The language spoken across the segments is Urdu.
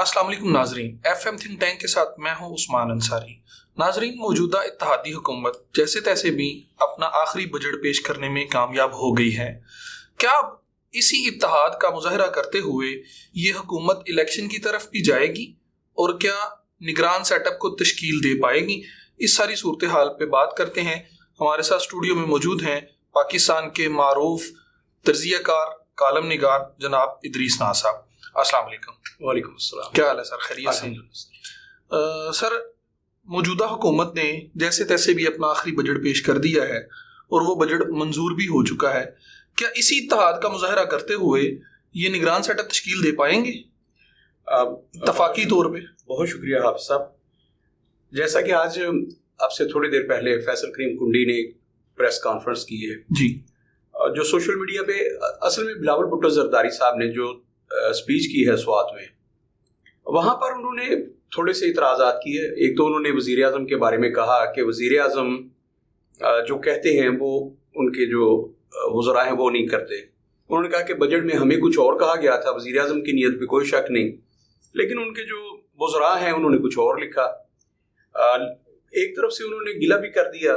السلام علیکم ناظرین، ایف ایم تھنک ٹینک کے ساتھ میں ہوں عثمان انصاری۔ ناظرین، موجودہ اتحادی حکومت جیسے تیسے بھی اپنا آخری بجٹ پیش کرنے میں کامیاب ہو گئی ہے۔ کیا اب اسی اتحاد کا مظاہرہ کرتے ہوئے یہ حکومت الیکشن کی طرف بھی جائے گی اور کیا نگران سیٹ اپ کو تشکیل دے پائے گی؟ اس ساری صورتحال پہ بات کرتے ہیں۔ ہمارے ساتھ اسٹوڈیو میں موجود ہیں پاکستان کے معروف تجزیہ کار، کالم نگار جناب ادریس ناز صاحب۔ السلام علیکم۔ وعلیکم السلام۔ کیا حال ہے سر؟ خیریت سے؟ سر، موجودہ حکومت نے جیسے تیسے بھی اپنا آخری بجٹ پیش کر دیا ہے اور وہ بجٹ منظور بھی ہو چکا ہے۔ کیا اسی اتحاد کا مظاہرہ کرتے ہوئے یہ نگران سیٹ اپ تشکیل دے پائیں گے اتفاقی طور پہ؟ بہت شکریہ حافظ صاحب۔ جیسا کہ آج آپ سے تھوڑی دیر پہلے فیصل کریم کنڈی نے ایک پریس کانفرنس کی ہے جی، جو سوشل میڈیا پہ اصل میں بلاول بھٹو زرداری صاحب نے جو اسپیچ کی ہے سوات میں، وہاں پر انہوں نے تھوڑے سے اعتراضات کیے۔ ایک تو انہوں نے وزیر اعظم کے بارے میں کہا کہ وزیر اعظم جو کہتے ہیں وہ ان کے جو وزراء ہیں وہ نہیں کرتے۔ انہوں نے کہا کہ بجٹ میں ہمیں کچھ اور کہا گیا تھا، وزیر اعظم کی نیت پہ کوئی شک نہیں، لیکن ان کے جو وزراء ہیں انہوں نے کچھ اور لکھا۔ ایک طرف سے انہوں نے گلہ بھی کر دیا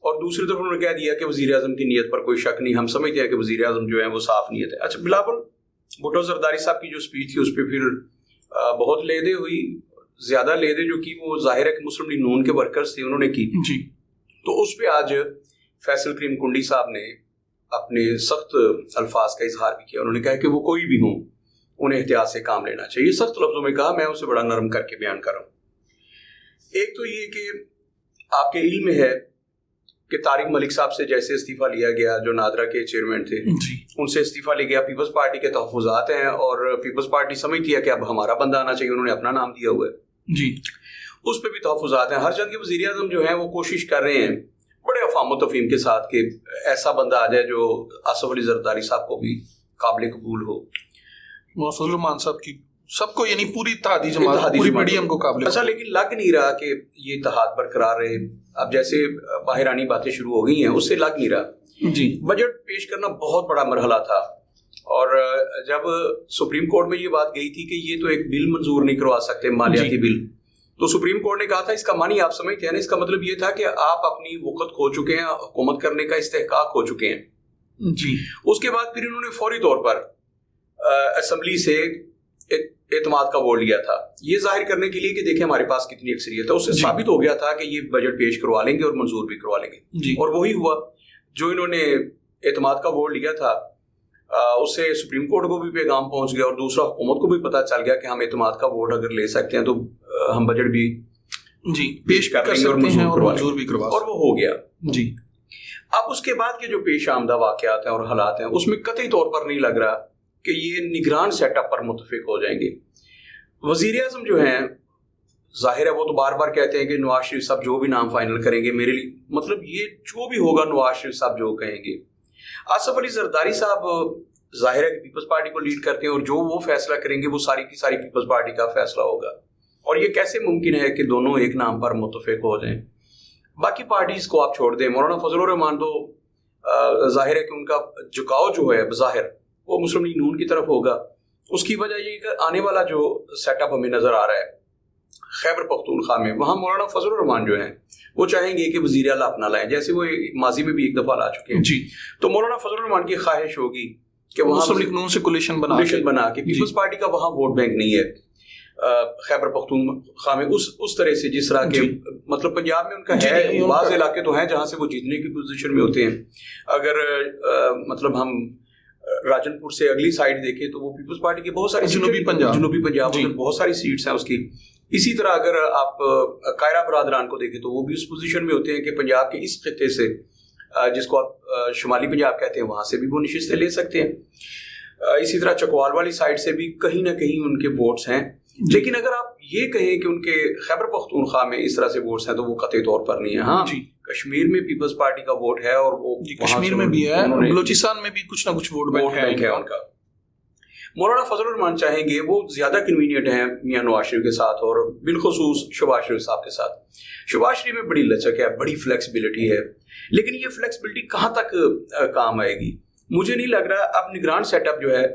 اور دوسری طرف انہوں نے کہہ دیا کہ وزیر اعظم کی نیت پر کوئی شک نہیں، ہم سمجھتے ہیں کہ وزیر اعظم جو ہے وہ صاف نیت ہے۔ اچھا، بلاول بھٹو زرداری صاحب کی جو اسپیچ تھی اس پہ پھر بہت لیدے ہوئی، زیادہ لیدے جو کی وہ ظاہر ہے کہ مسلم لیگ نون کے ورکرز تھے انہوں نے کی جی۔ تو اس پہ آج فیصل کریم کنڈی صاحب نے اپنے سخت الفاظ کا اظہار بھی کیا۔ انہوں نے کہا کہ وہ کوئی بھی ہوں انہیں احتیاط سے کام لینا چاہیے۔ سخت لفظوں میں کہا، میں اسے بڑا نرم کر کے بیان کر رہا ہوں۔ ایک تو یہ کہ آپ کے علم میں ہے کہ طارق ملک صاحب سے جیسے استعفیٰ لیا گیا، جو نادرا کے چیئرمین تھے، ان سے استعفیٰ لے گیا۔ پیپلز پارٹی کے تحفظات ہیں اور پیپلز پارٹی سمجھتی ہے کہ اب ہمارا بندہ آنا چاہیے، انہوں نے اپنا نام دیا ہوا ہے جی، اس پہ بھی تحفظات ہیں۔ ہر چند کے وزیر اعظم جو ہیں وہ کوشش کر رہے ہیں بڑے افہام و تفہیم کے ساتھ کہ ایسا بندہ آ جائے جو آصف علی زرداری صاحب کو بھی قابل قبول ہو، فضل الرحمان صاحب کی، سب کو، یعنی پوری اتحادی جماعت، پوری میڈیم کو قابل۔ اچھا، لیکن لگ نہیں رہا کہ یہ اتحاد برقرار رہے۔ اب جیسے باہرانی باتیں شروع ہو گئی ہیں اس سے لگ نہیں رہا۔ جی، بجٹ پیش کرنا بہت بڑا مرحلہ تھا اور جب سپریم کورٹ میں یہ بات گئی تھی کہ یہ تو ایک بل منظور نہیں کروا سکتے، مالیاتی بل، تو سپریم کورٹ نے کہا تھا اس کا معنی آپ سمجھتے ہیں نا، اس کا مطلب یہ تھا کہ آپ اپنی وقت کھو چکے ہیں، حکومت کرنے کا استحقاق کھو چکے ہیں۔ جی، اس کے بعد پھر انہوں نے فوری طور پر اسمبلی سے اعتماد کا ووٹ لیا تھا، یہ ظاہر کرنے کے لیے کہ دیکھیں ہمارے پاس کتنی اکثریت ہے۔ اس سے ثابت ہو گیا تھا کہ یہ بجٹ پیش کروا لیں گے اور منظور بھی کروا لیں گے، اور وہی ہوا۔ جو انہوں نے اعتماد کا ووٹ لیا تھا اس سے سپریم کورٹ کو بھی پیغام پہنچ گیا اور دوسرا حکومت کو بھی پتا چل گیا کہ ہم اعتماد کا ووٹ اگر لے سکتے ہیں تو ہم بجٹ بھی جی پیش کر لیں گے اور منظور بھی کروا، اور وہ ہو گیا۔ جی، اب اس کے بعد کے جو پیش آمدہ واقعات ہیں اور حالات ہیں اس میں قطعی طور پر نہیں لگ رہا کہ یہ نگران سیٹ اپ پر متفق ہو جائیں گے۔ وزیر اعظم جو ہیں ظاہر ہے وہ تو بار بار کہتے ہیں کہ نواز شریف صاحب جو بھی نام فائنل کریں گے میرے لیے، مطلب یہ جو بھی ہوگا نواز شریف صاحب جو کہیں گے۔ آصف علی زرداری صاحب ظاہر ہے کہ پیپلز پارٹی کو لیڈ کرتے ہیں اور جو وہ فیصلہ کریں گے وہ ساری کی ساری پیپلز پارٹی کا فیصلہ ہوگا، اور یہ کیسے ممکن ہے کہ دونوں ایک نام پر متفق ہو جائیں؟ باقی پارٹیز کو آپ چھوڑ دیں، مولانا فضل الرحمان تو ظاہر ہے کہ ان کا جھکاؤ جو ہے بظاہر وہ مسلم لیگ نون کی طرف ہوگا۔ اس کی وجہ یہ کہ آنے والا جو سیٹ اپ ہمیں نظر آ رہا ہے خیبر پختونخوا میں، وہاں مولانا فضل الرحمان جو ہیں وہ چاہیں گے کہ وزیر اعلیٰ اپنا لائیں، جیسے وہ ماضی میں بھی ایک دفعہ لا چکے ہیں۔ جی، تو مولانا فضل الرحمان کی خواہش ہوگی کہ وہاں مسلم لیگ نون سے کولیشن بنا کے، پیپلز پارٹی کا وہاں ووٹ بینک نہیں ہے خیبر پختونخوا میں اس طرح سے جس طرح کے مطلب پنجاب میں ان کا ہے، بعض علاقے تو ہیں جہاں سے وہ جیتنے کی پوزیشن میں ہوتے ہیں۔ اگر مطلب ہم راجن پور سے اگلی سائڈ دیکھیں تو وہ پیپلز پارٹی کی بہت ساری جنوبی پنجاب میں بہت ساری سیٹس ہیں اس کی۔ اسی طرح اگر آپ قائرہ برادران کو دیکھیں تو وہ بھی اس پوزیشن میں ہوتے ہیں کہ پنجاب کے اس خطے سے، جس کو آپ شمالی پنجاب کہتے ہیں، وہاں سے بھی وہ نشستیں لے سکتے ہیں۔ اسی طرح چکوال والی سائڈ سے بھی کہیں نہ کہیں ان کے ووٹس ہیں، لیکن اگر آپ یہ کہیں کہ ان کے خیبر پختونخوا میں اس طرح سے ووٹس ہیں تو وہ قطعی طور پر نہیں ہے۔ ہاں، کشمیر میں پیپلز پارٹی کا ووٹ ہے اور وہ کشمیر میں بھی ہے، بلوچستان میں بھی کچھ نہ کچھ ووٹ بینک ہے ان کا۔ مولانا فضل الرحمان چاہیں گے، وہ زیادہ کنوینئنٹ ہیں میاں نواز شریف کے ساتھ اور بالخصوص شہباز شریف صاحب کے ساتھ۔ شہباز شریف میں بڑی لچک ہے، بڑی فلیکسیبلٹی ہے، لیکن یہ فلیکسیبلٹی کہاں تک کام آئے گی؟ مجھے نہیں لگ رہا۔ اب نگران سیٹ اپ جو ہے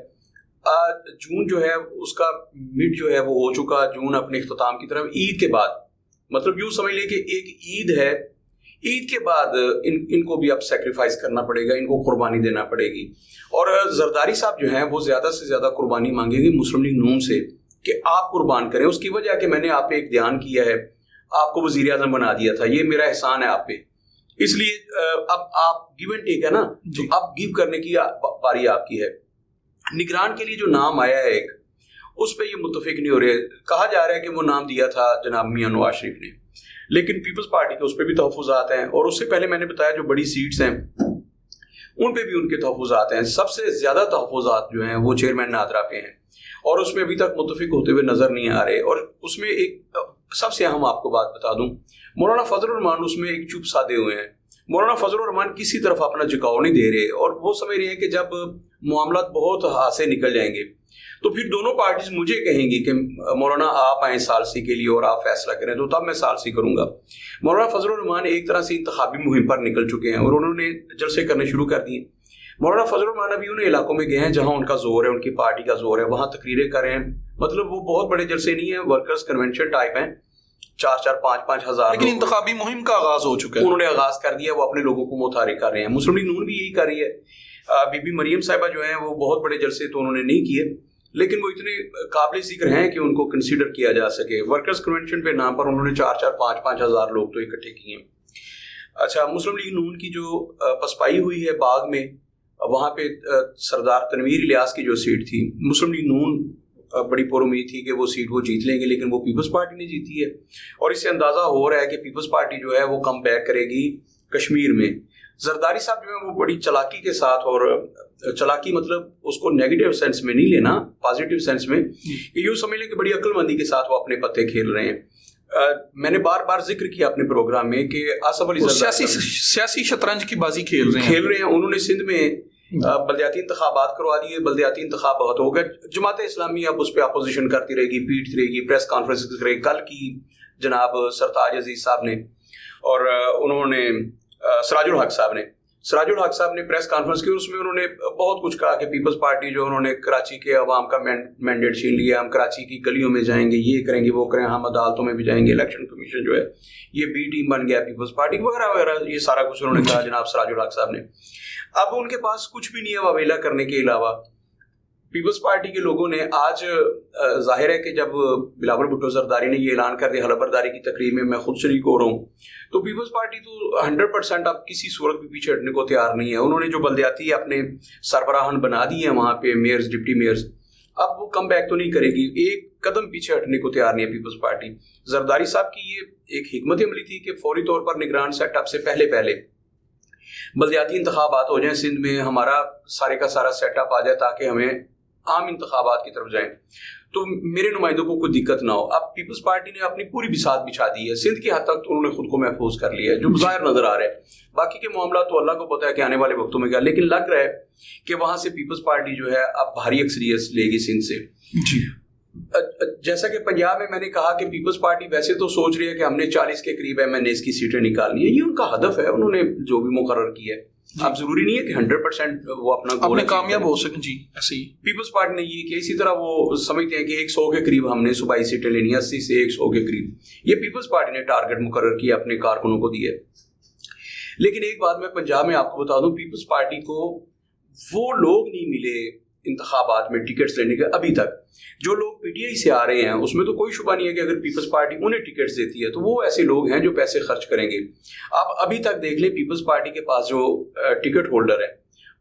جون جو ہے اس کا مڈ جو ہے وہ ہو چکا، جون اپنے اختتام کی طرف، عید کے بعد، مطلب یوں سمجھ لیں کہ ایک عید ہے، عید کے بعد ان کو بھی اب سیکریفائز کرنا پڑے گا، ان کو قربانی دینا پڑے گی. اور زرداری صاحب جو ہیں وہ زیادہ سے زیادہ قربانی مانگیں گے مسلم لیگ نون سے کہ آپ قربان کریں. اس کی وجہ کہ میں نے آپ پہ ایک دھیان کیا ہے، آپ کو وزیر اعظم بنا دیا تھا، یہ میرا احسان ہے آپ پہ، اس لیے اب آپ گیو اینڈ ٹیک ہے نا، اب گیو کرنے کی باری آپ کی ہے. نگران کے لیے جو نام آیا ہے ایک، اس پہ یہ متفق نہیں ہو رہے. کہا جا رہا ہے کہ وہ نام دیا تھا جناب میاں نواز شریف نے، لیکن پیپلز پارٹی کے اس پہ بھی تحفظات ہیں، اور اس سے پہلے میں نے بتایا جو بڑی سیٹس ہیں ان پہ بھی ان کے تحفظات ہیں. سب سے زیادہ تحفظات جو ہیں وہ چیئرمین نادرا پہ ہیں، اور اس میں ابھی تک متفق ہوتے ہوئے نظر نہیں آ رہے. اور اس میں ایک سب سے اہم آپ کو بات بتا دوں، مولانا فضل الرحمان اس میں ایک چپ سادے ہوئے ہیں. مولانا فضل الرحمان کسی طرف اپنا جھکاؤ نہیں دے رہے، اور وہ سمجھ رہے ہیں کہ جب معاملات بہت ہاتھ سے نکل جائیں گے تو پھر دونوں پارٹیز مجھے کہیں گی کہ مولانا آپ آئیں سالسی کے لیے اور آپ فیصلہ کریں، تو تب میں سالسی کروں گا. مولانا فضل الرحمان ایک طرح سے انتخابی مہم پر نکل چکے ہیں اور انہوں نے جلسے کرنے شروع کر دیے. مولانا فضل الرحمان ابھی ان علاقوں میں گئے ہیں جہاں ان کا زور ہے، ان کی پارٹی کا زور ہے، وہاں تقریریں کر رہے ہیں. مطلب وہ بہت بڑے جلسے نہیں ہیں، ورکرز کنونشن ٹائپ ہیں، 4-5 ہزار، لیکن انتخابی مہم کا آغاز ہو چکا ہے، انہوں نے آغاز کر دیا، وہ اپنے لوگوں کو متحرک کر رہے ہیں. مسلم لیگ نون بھی یہی کر رہی ہے. بی بی مریم صاحبہ جو ہیں وہ بہت بڑے جلسے تو انہوں نے نہیں کیے، لیکن وہ اتنے قابل ذکر ہیں کہ ان کو کنسیڈر کیا جا سکے. ورکرز کنونشن پہ نام پر انہوں نے 4-5 ہزار لوگ تو اکٹھے کیے ہیں. اچھا، مسلم لیگ نون کی جو پسپائی ہوئی ہے باغ میں، وہاں پہ سردار تنویر الیاس کی جو سیٹ تھی، مسلم لیگ نون بڑی پر امید تھی کہ وہ سیٹ وہ جیت لیں گے، لیکن وہ پیپلز پارٹی نے جیتی ہے. اور اس سے اندازہ ہو رہا ہے کہ پیپلز پارٹی جو ہے وہ کم بیک کرے گی کشمیر میں. زرداری صاحب جو ہے وہ بڑی چلاکی کے ساتھ، اور چلاکی مطلب اس کو نیگیٹو سینس میں نہیں لینا، پازیٹیو سینس میں، کہ یوں سمجھ لیں کہ بڑی عقل مندی کے ساتھ وہ اپنے پتے کھیل رہے ہیں. میں نے بار بار ذکر کیا اپنے پروگرام میں کہ آصف علی سیاسی شطرنج کی بازی کھیل رہے ہیں. انہوں نے سندھ میں بلدیاتی انتخابات کروا دیے، بلدیاتی انتخاب بہت ہو گئے. جماعت اسلامی اب اس پہ اپوزیشن کرتی رہے گی، پیٹتی رہے گی، پریس کانفرنس کرے گی. کل کی جناب سرتاج عزیز صاحب نے اور انہوں نے سراج الحق صاحب نے پریس کانفرنس کی، اس میں انہوں نے بہت کچھ کہا کہ پیپلز پارٹی جو انہوں نے کراچی کے عوام کا مینڈیٹ چھین لیا، ہم کراچی کی گلیوں میں جائیں گے، یہ کریں گے، وہ کریں، ہم عدالتوں میں بھی جائیں گے، الیکشن کمیشن جو ہے یہ بی ٹیم بن گیا پیپلز پارٹی وغیرہ وغیرہ، یہ سارا کچھ انہوں نے کہا جناب سراج الحق صاحب نے. اب ان کے پاس کچھ بھی نہیں ہے واویلا کرنے کے علاوہ. پیپلز پارٹی کے لوگوں نے آج ظاہر ہے کہ جب بلاول بھٹو زرداری نے یہ اعلان کر دیا حلف برداری کی تقریب میں خود شریک ہو رہا ہوں، تو پیپلز پارٹی تو 100% اب کسی صورت بھی پیچھے ہٹنے کو تیار نہیں ہے. انہوں نے جو بلدیاتی اپنے سربراہان بنا دی ہیں وہاں پہ، میئرز، ڈپٹی میئرز، اب وہ کم بیک تو نہیں کرے گی، ایک قدم پیچھے ہٹنے کو تیار نہیں ہے پیپلز پارٹی. زرداری صاحب کی یہ ایک حکمت عملی تھی کہ فوری طور پر نگران سیٹ اپ سے پہلے بلدیاتی انتخابات ہو جائیں سندھ میں، ہمارا سارے کا سارا سیٹ اپ آ جائے تاکہ ہمیں عام انتخابات کی طرف جائیں تو میرے نمائندوں کو کوئی دقت نہ ہو. اب پیپلز پارٹی نے اپنی پوری بساط بچھا دی ہے، سندھ کی حد تک تو انہوں نے خود کو محفوظ کر لیا ہے جو ظاہر نظر آ رہا ہے. باقی کے معاملات تو اللہ کو پتہ ہے کہ آنے والے وقتوں میں کیا، لیکن لگ رہا ہے کہ وہاں سے پیپلز پارٹی جو ہے اب بھاری اکثریت لے گی سندھ سے. جی، جیسا کہ پنجاب میں نے کہا کہ پیپلز پارٹی ویسے تو سوچ رہی ہے کہ ہم نے 40 کے قریب ایم این ایز کی سیٹیں نکالنی ہے، یہ ان کا ہدف ہے، انہوں نے جو بھی مقرر کیا ہے. اب ضروری نہیں ہے کہ 100% وہ اپنا گول کامیاب ہو سکیں. جی، ایسے ہی پیپلز پارٹی نے یہ کیا. اسی طرح وہ سمجھتے ہیں کہ 100 کے قریب ہم نے صوبائی سیٹیں لینی ہے، 80 سے 100 کے قریب. یہ پیپلز پارٹی نے ٹارگٹ مقرر کیا، اپنے کارکنوں کو دیا. لیکن ایک بات میں پنجاب میں آپ کو بتا دوں، پیپلز پارٹی کو وہ لوگ نہیں ملے انتخابات میں ٹکٹس لینے کے ابھی تک. جو لوگ پی ٹی آئی سے آ رہے ہیں اس میں تو کوئی شبہ نہیں ہے کہ اگر پیپلز پارٹی انہیں ٹکٹس دیتی ہے تو وہ ایسے لوگ ہیں جو پیسے خرچ کریں گے. آپ ابھی تک دیکھ لیں پیپلز پارٹی کے پاس جو ٹکٹ ہولڈر ہیں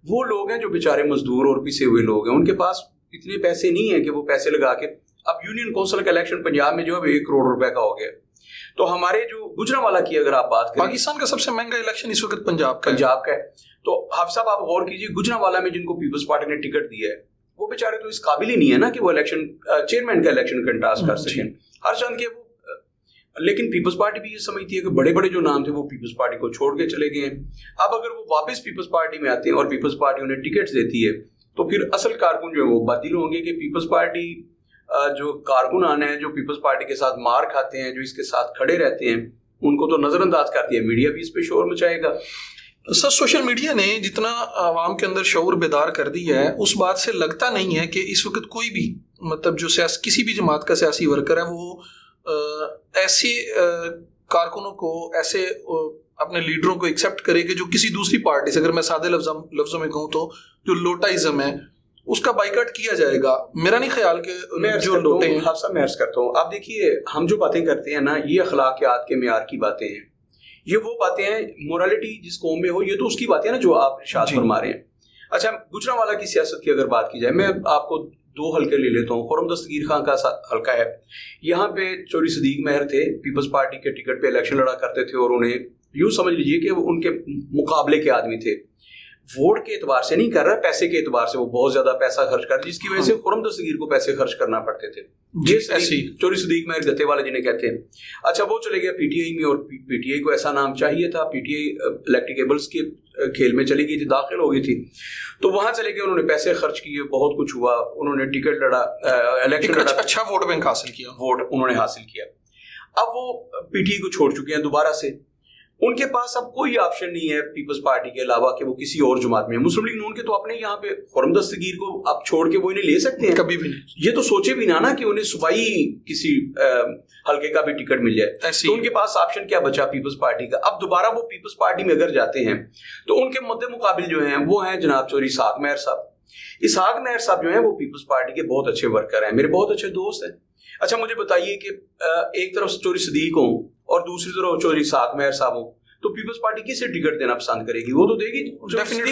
وہ لوگ ہیں جو بیچارے مزدور اور پسے ہوئے لوگ ہیں، ان کے پاس اتنے پیسے نہیں ہیں کہ وہ پیسے لگا کے. اب یونین کونسل کا الیکشن پنجاب میں جو ہے 1 کروڑ روپے کا ہو گیا. تو ہمارے جو گجرانوالہ کی اگر آپ بات کریں، پاکستان کا سب سے مہنگا الیکشن اس وقت پنجاب کا ہے. تو حافظ صاحب آپ غور کیجیے، گجرانوالہ میں جن کو پیپلز پارٹی نے ٹکٹ دیا ہے وہ بیچارے تو اس قابل ہی نہیں ہے نا کہ وہ الیکشن چیئرمین کا الیکشن کنٹاسٹ کر سکیں ہر چند کے وہ. لیکن پیپلز پارٹی بھی یہ سمجھتی ہے کہ بڑے بڑے جو نام تھے وہ پیپلز پارٹی کو چھوڑ کے چلے گئے ہیں. اب اگر وہ واپس پیپلز پارٹی میں آتے ہیں اور پیپلز پارٹی انہیں ٹکٹس دیتی ہے تو پھر اصل کارکن جو ہے وہ بدل ہوں گے کہ پیپلز پارٹی جو کارکنان ہیں جو پیپلز پارٹی کے ساتھ مار کھاتے ہیں، جو اس کے ساتھ کھڑے رہتے ہیں، ان کو تو نظر انداز کرتی ہے. میڈیا بھی اس پہ شور مچائے گا. سر سوشل میڈیا نے جتنا عوام کے اندر شعور بیدار کر دیا ہے اس بات سے لگتا نہیں ہے کہ اس وقت کوئی بھی مطلب جو کسی بھی جماعت کا سیاسی ورکر ہے وہ ایسے کارکنوں کو ایسے اپنے لیڈروں کو ایکسیپٹ کرے کہ جو کسی دوسری پارٹی سے, اگر میں سادے لفظوں میں کہوں تو جو لوٹائزم ہے اس کا بائیکاٹ کیا جائے گا. میرا نہیں خیال کہ جو لوٹے ہیں. ہاں سر میں عرض کرتا ہوں, آپ دیکھیے ہم جو باتیں کرتے ہیں نا یہ اخلاقیات کے معیار کی باتیں ہیں, یہ وہ باتیں ہیں مورالٹی جس قوم میں ہو, یہ تو اس کی باتیں ہیں نا جو آپ ارشاد فرما رہے ہیں. اچھا گجرانوالہ کی سیاست کی اگر بات کی جائے, میں آپ کو 2 حلقے لے لیتا ہوں. خرم دستگیر خان کا حلقہ ہے, یہاں پہ چوری صدیق مہر تھے, پیپلز پارٹی کے ٹکٹ پہ الیکشن لڑا کرتے تھے اور انہیں یوں سمجھ لیجئے کہ وہ ان کے مقابلے کے آدمی تھے. ووٹ کے اعتبار سے نہیں کر رہا, پیسے کے اعتبار سے وہ بہت زیادہ پیسہ خرچ کر, جس کی وجہ سے خرم دستگیر کو پیسے خرچ کرنا پڑتے تھے. چوری صدیق مہر گتے والے جنہیں کہتے ہیں. اچھا وہ چلے گیا پی ٹی آئی میں, اور پی ٹی آئی کو ایسا نام چاہیے تھا, پی ٹی آئی الیکٹریکیبلز کے کھیل میں چلی گئی تھی, داخل ہو گئی تھی, تو وہاں چلے گئے, انہوں نے پیسے خرچ کیے, بہت کچھ ہوا, انہوں نے ٹکٹ لڑا, الیکشن لڑا, اچھا ووٹ بینک حاصل کیا, ووٹ انہوں نے حاصل کیا. اب وہ پی ٹی آئی کو چھوڑ چکے ہیں دوبارہ سے, ان کے پاس اب کوئی آپشن نہیں ہے پیپلز پارٹی کے علاوہ کہ وہ کسی اور جماعت میں. مسلم لیگ نون کے تو اپنے یہاں پہ خرم دستگیر کو اب چھوڑ کے وہ انہیں لے سکتے ہیں, کبھی بھی نہیں. یہ تو سوچے بھی نہ کہ انہیں صوبائی کسی حلقے کا بھی ٹکٹ مل جائے, تو ان کے پاس آپشن کیا بچا پیپلز پارٹی کا. اب دوبارہ وہ پیپلز پارٹی میں اگر جاتے ہیں تو ان کے مد مقابل جو ہیں وہ ہیں جناب چوری اسحاق مہر صاحب. اسحاق مہر صاحب جو ہیں وہ پیپلز پارٹی کے بہت اچھے ورکر ہیں, میرے بہت اچھے دوست ہیں. اچھا مجھے بتائیے کہ ایک طرف چوری صدیق ہوں اور دوسری طرف چوری اسحاق مہر صاحب ہوں, تو پیپلز پارٹی کسے ٹکٹ دینا پسند کرے گی؟ وہ تو دے گی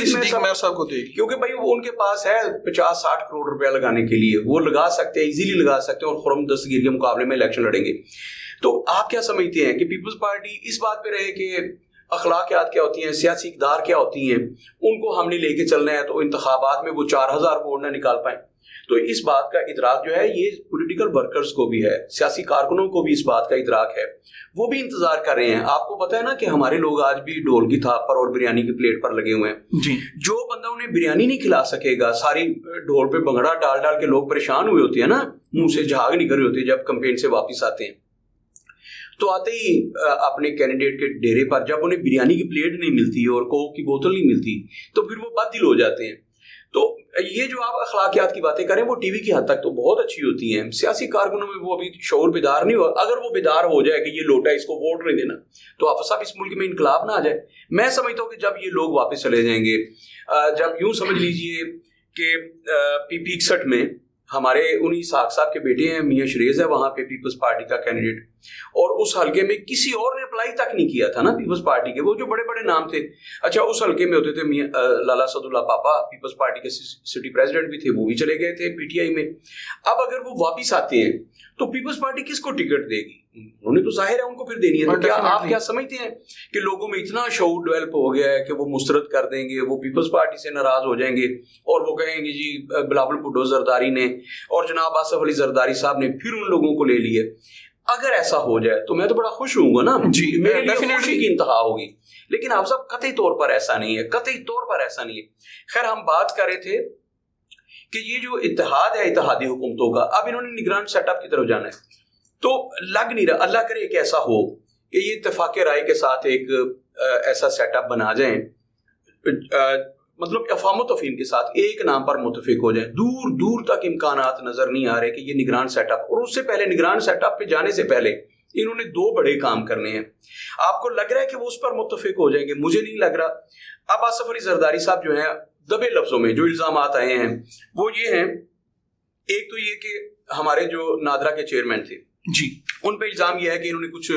صدیق مہر صاحب کو دے گی, کیونکہ بھائی وہ ان کے پاس ہے 50-60 کروڑ روپیہ لگانے کے لیے, وہ لگا سکتے ہیں, ایزیلی لگا سکتے ہیں, اور خرم دستگیر کے مقابلے میں الیکشن لڑیں گے. تو آپ کیا سمجھتے ہیں کہ پیپلز پارٹی اس بات پہ رہے کہ اخلاقیات کیا ہوتی ہیں, سیاسی اقدار کیا ہوتی ہیں, ان کو ہم نے لے کے چلنا ہے تو انتخابات میں وہ 4000 ووٹ نہ نکال پائیں؟ تو اس بات کا ادراک جو ہے یہ پولیٹیکل ورکرز کو بھی ہے, سیاسی کارکنوں کو بھی اس بات کا ادراک ہے, وہ بھی انتظار کر رہے ہیں. آپ کو پتہ ہے نا کہ ہمارے لوگ آج بھی ڈھول کی تھاپ پر اور بریانی کی پلیٹ پر لگے ہوئے ہیں جی. جو بندہ انہیں بریانی نہیں کھلا سکے گا, ساری ڈھول پہ بھنگڑا ڈال ڈال کے لوگ پریشان ہوئے ہوتے ہیں نا, منہ سے جھاگ نکل رہے ہوتے ہیں جب کمپین سے واپس آتے ہیں, تو آتے ہی اپنے کینڈیڈیٹ کے ڈیرے پر جب انہیں بریانی کی پلیٹ نہیں ملتی اور کوک کی بوتل نہیں ملتی تو پھر وہ بد دل ہو جاتے ہیں. تو یہ جو آپ اخلاقیات کی باتیں کریں وہ ٹی وی کی حد تک تو بہت اچھی ہوتی ہیں, سیاسی کارکنوں میں وہ ابھی شعور بیدار نہیں ہوا. اگر وہ بیدار ہو جائے کہ یہ لوٹا ہے اس کو ووٹ نہیں دینا, تو آپ صاحب اس ملک میں انقلاب نہ آ جائے. میں سمجھتا ہوں کہ جب یہ لوگ واپس چلے جائیں گے, جب یوں سمجھ لیجئے کہ پی 61 میں ہمارے انہی اسحاق صاحب کے بیٹے ہیں, میاں شریز ہے وہاں پہ پیپلز پارٹی کا کینڈیڈیٹ, اور اس حلقے میں کسی اور نے اپلائی تک نہیں کیا تھا نا پیپلز پارٹی کے, وہ جو بڑے بڑے نام تھے. اچھا اس حلقے میں ہوتے تھے لالا اسد اللہ پاپا, پیپلز پارٹی کے سٹی پریزیڈنٹ بھی تھے, وہ بھی چلے گئے تھے پی ٹی آئی میں. اب اگر وہ واپس آتے ہیں تو پیپلز پارٹی کس کو ٹکٹ دے گی؟ انہوں نے تو ظاہر ہے ان کو پھر دینی ہے. تو کیا آپ کیا سمجھتے ہیں کہ لوگوں میں اتنا شعور ڈیولپ ہو گیا ہے کہ وہ مسترد کر دیں گے, وہ پیپلز پارٹی سے ناراض ہو جائیں گے اور وہ کہیں گے جی بلاول بھٹو زرداری نے اور جناب آصف علی زرداری صاحب نے پھر ان لوگوں کو لے لیے؟ اگر ایسا ہو جائے تو میں تو بڑا خوش ہوں گا نا, میرے لیے خوشی کی انتہا ہوگی. لیکن آپ صاحب قطعی طور پر ایسا نہیں ہے, قطعی طور پر ایسا نہیں ہے. خیر ہم بات کر رہے تھے کہ یہ جو اتحاد ہے اتحادی حکومتوں کا, اب انہوں نے نگران سیٹ اپ کی طرف جانا ہے, تو لگ نہیں رہا. اللہ کرے کہ ایسا ہو کہ یہ اتفاق رائے کے ساتھ ایک ایسا سیٹ اپ بنا جائیں, مطلب افہام و تفہیم کے ساتھ ایک نام پر متفق ہو جائیں. دور دور تک امکانات نظر نہیں آ رہے کہ یہ نگران سیٹ اپ, اور اس سے پہلے نگران سیٹ اپ پہ جانے سے پہلے انہوں نے 2 بڑے کام کرنے ہیں. آپ کو لگ رہا ہے کہ وہ اس پر متفق ہو جائیں گے؟ مجھے نہیں لگ رہا. اب آصف علی زرداری صاحب جو ہیں دبے لفظوں میں جو الزامات آئے ہیں وہ یہ ہیں, ایک تو یہ کہ ہمارے جو نادرا کے چیئرمین تھے جی, ان پہ الزام یہ ہے کہ انہوں نے کچھ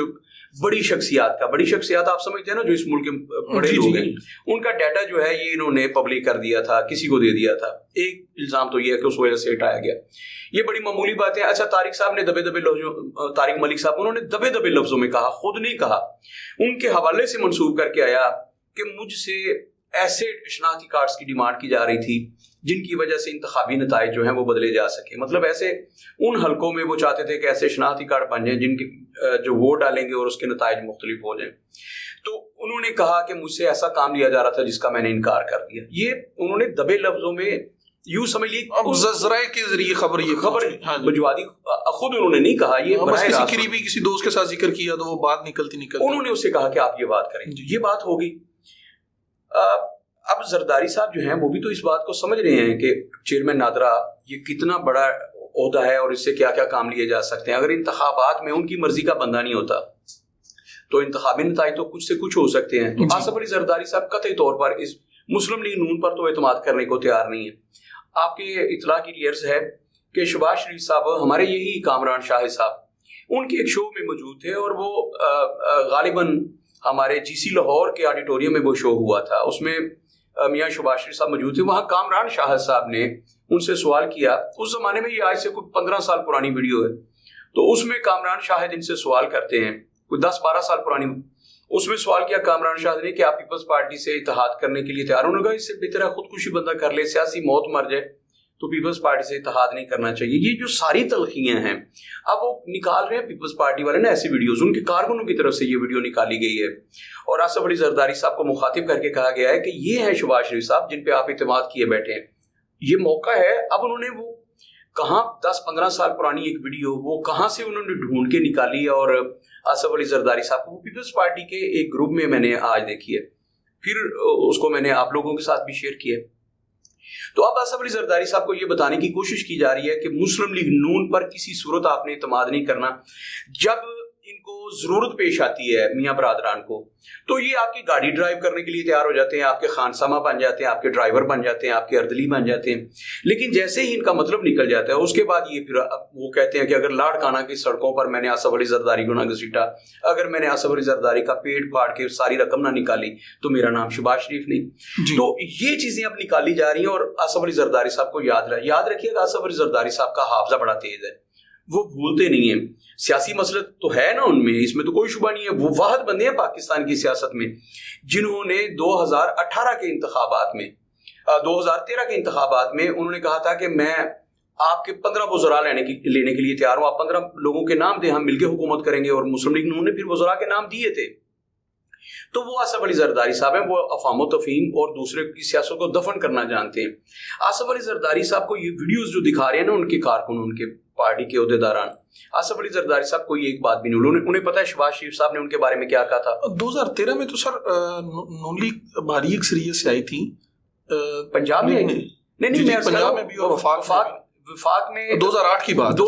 بڑی شخصیات آپ سمجھتے ہیں نا جو اس ملک کے بڑے لوگ ہیں, ان کا ڈیٹا جو ہے یہ انہوں نے پبلک کر دیا تھا, کسی کو دے دیا تھا. ایک الزام تو یہ ہے کہ اس وجہ سے ہٹایا گیا. یہ بڑی معمولی بات ہے. اچھا طارق صاحب نے دبے لفظوں, طارق ملک صاحب انہوں نے دبے لفظوں میں کہا, خود نہیں کہا, ان کے حوالے سے منسوب کر کے آیا کہ مجھ سے ایسے شناختی کارڈز کی ڈیمانڈ کی جا رہی تھی جن کی وجہ سے انتخابی نتائج جو ہیں وہ بدلے جا سکے. مطلب ایسے ان حلقوں میں وہ چاہتے تھے کہ ایسے شناختی کارڈ بن جائیں جن کی جو ووٹ ڈالیں گے اور اس کے نتائج مختلف ہو جائیں. تو انہوں نے کہا کہ مجھ سے ایسا کام لیا جا رہا تھا جس کا میں نے انکار کر دیا. یہ انہوں نے دبے لفظوں میں یوں سمجھ لی, ذرائع کے ذریعے خبر بھجوا دی, خود انہوں نے نہیں کہا. یہ بس کسی قریبی کسی دوست کے ساتھ ذکر کیا تو وہ بات نکلتی انہوں نے اسے کہا کہ آپ یہ بات کریں. یہ بات ہوگی. اب زرداری صاحب جو ہیں وہ بھی تو اس بات کو سمجھ رہے ہیں کہ چیئرمین نادرا یہ کتنا بڑا عہدہ ہے اور اس سے کیا کیا کام لیے جا سکتے ہیں. اگر انتخابات میں ان کی مرضی کا بندہ نہیں ہوتا تو انتخابی نتائج تو کچھ سے کچھ ہو سکتے ہیں. تو آصف علی زرداری صاحب قطعی طور پر اس مسلم لیگ نون پر تو اعتماد کرنے کو تیار نہیں ہے. آپ کے اطلاع کی لیئرز ہے کہ شہباز شریف صاحب ہمارے یہی کامران شاہد صاحب ان کے ایک شو میں موجود تھے اور وہ غالباً ہمارے جی سی لاہور کے آڈیٹوریم میں وہ شو ہوا تھا. اس میں میاں شہباز شریف صاحب موجود تھے. وہاں کامران شاہد صاحب نے ان سے سوال کیا. اس زمانے میں یہ آج سے کوئی 15 سال پرانی ویڈیو ہے. تو اس میں کامران شاہد ان سے سوال کرتے ہیں, کوئی 10-12 سال پرانی. اس میں سوال کیا کامران شاہد نے کہ آپ پیپلز پارٹی سے اتحاد کرنے کے لیے تیار. انہوں نے کہا اس سے بہتر ہے خودکشی بندہ کر لے, سیاسی موت مر جائے, تو پیپلز پارٹی سے اتحاد نہیں کرنا چاہیے. یہ جو ساری تلخیاں ہیں اب وہ نکال رہے ہیں پیپلز پارٹی والے نا ایسی ویڈیوز, ان کے کارکنوں کی طرف سے یہ ویڈیو نکالی گئی ہے. اور آصف علی زرداری صاحب کو مخاطب کر کے کہا گیا ہے کہ یہ ہیں شہباز شریف صاحب جن پہ آپ اعتماد کیے بیٹھے ہیں, یہ موقع ہے. اب انہوں نے وہ کہاں 10-15 سال پرانی ایک ویڈیو وہ کہاں سے انہوں نے ڈھونڈ کے نکالی, اور آصف علی زرداری صاحب کو پیپلز پارٹی کے ایک گروپ میں نے آج دیکھی ہے, پھر اس کو میں نے آپ لوگوں کے ساتھ بھی شیئر کیا. تو اب آصف علی زرداری صاحب کو یہ بتانے کی کوشش کی جا رہی ہے کہ مسلم لیگ نون پر کسی صورت آپ نے اعتماد نہیں کرنا. جب ان کو ضرورت پیش آتی ہے میاں برادران کو تو یہ آپ کی گاڑی ڈرائیو کرنے کے لیے تیار ہو جاتے ہیں, آپ کے خانسامہ بن جاتے ہیں, آپ کے ڈرائیور بن جاتے ہیں, آپ کے اردلی بن جاتے ہیں. لیکن جیسے ہی ان کا مطلب نکل جاتا ہے اس کے بعد یہ پھر وہ کہتے ہیں کہ اگر لاڑکانہ کی سڑکوں پر میں نے آصف علی زرداری کو نہ گھسیٹا, اگر میں نے آصف علی زرداری کا پیٹ پھاڑ کے ساری رقم نہ نکالی تو میرا نام شہباز شریف نہیں. تو یہ چیزیں اب نکالی جا رہی ہیں. اور آصف علی زرداری صاحب کو یاد رکھیے گا, آصف علی زرداری صاحب کا حافظہ بڑا تیز ہے, وہ بھولتے نہیں ہیں. سیاسی مسلط تو ہے نا ان میں, اس میں تو کوئی شبہ نہیں ہے. وہ واحد بندے ہیں پاکستان کی سیاست میں جنہوں نے 2018 کے انتخابات میں 2013 کے انتخابات میں انہوں نے کہا تھا کہ میں آپ کے 15 وزراء لینے کے لیے تیار ہوں, آپ 15 لوگوں کے نام دیں, ہم مل کے حکومت کریں گے. اور مسلم لیگ نون نے پھر وزراء کے نام دیے تھے. تو وہ آصف علی زرداری صاحب ہیں, وہ افہام و تفہیم اور دوسرے کی سیاست کو دفن کرنا جانتے ہیں. آصف علی زرداری صاحب کو یہ ویڈیوز جو دکھا رہے ہیں نا ان کے کارکن, ان کے پارٹی کے عہدیداران, آصف علی زرداری صاحب کو یہ ایک بات بھی نہیں, انہیں پتا ہے شہباز شریف صاحب نے ان کے بارے میں کیا کہا تھا. 2013 میں تو سر نون لیگ بھاری اکثریت سے آئی تھی پنجاب میں. نہیں پنجاب میں بھی اور وفاق میں 2008 کی بات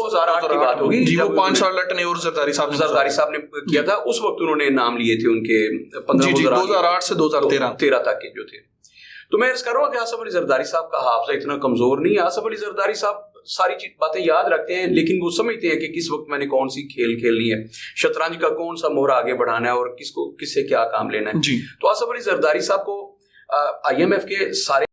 ہوگی جی, وہ 5 سال لٹنے اور زرداری صاحب نے کیا تھا. اس وقت انہوں نے نام لیے تھے ان کے 2008 سے 2013 تک کے جو تھے. تو میں عرض کر رہا ہوں کہ آصف علی زرداری صاحب کا حافظہ اتنا کمزور نہیں ہے. آصف علی زرداری صاحب ساری باتیں یاد رکھتے ہیں, لیکن وہ سمجھتے ہیں کہ کس وقت میں نے کون سی کھیل کھیلنی ہے, شطرنج کا کون سا مہر آگے بڑھانا ہے اور کس سے کیا کام لینا ہے. تو آصف علی زرداری صاحب کو IMF کے سارے